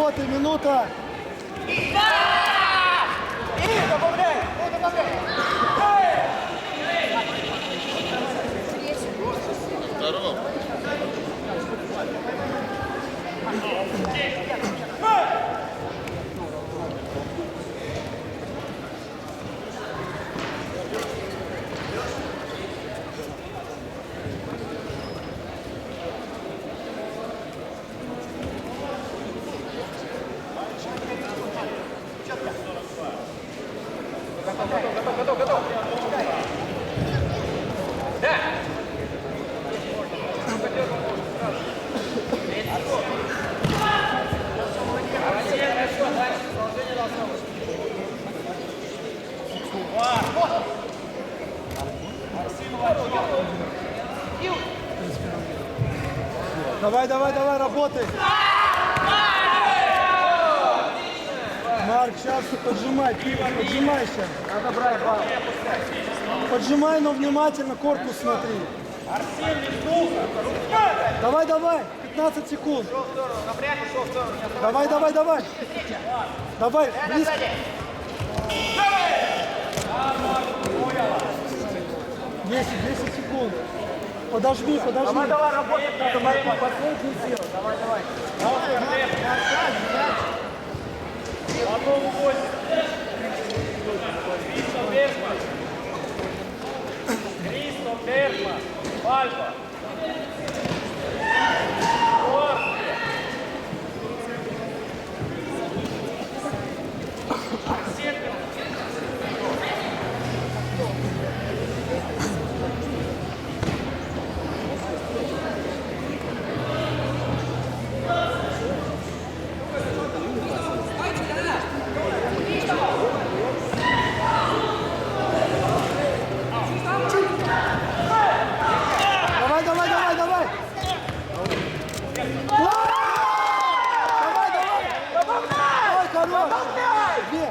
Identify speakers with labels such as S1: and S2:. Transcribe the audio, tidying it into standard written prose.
S1: работы, минута.
S2: И добавляй!
S3: Здорово.
S2: Готов. Да!
S1: Давай, работай. Марк, сейчас поджимай, поджимайся.
S2: Надо брать бал.
S1: Поджимай, но внимательно корпус смотри.
S2: Арсений, сухо!
S1: Давай, 15 секунд.
S2: Шел в сторону, напряг и шел в сторону.
S1: Давай. Давай, близко. 10 секунд. Подожми.
S2: Давай, работать надо, Марко, последние силы. Давай. Потом уводим. Кристоф Берман. Альфа.
S1: Давай. Давай, хорош. Две.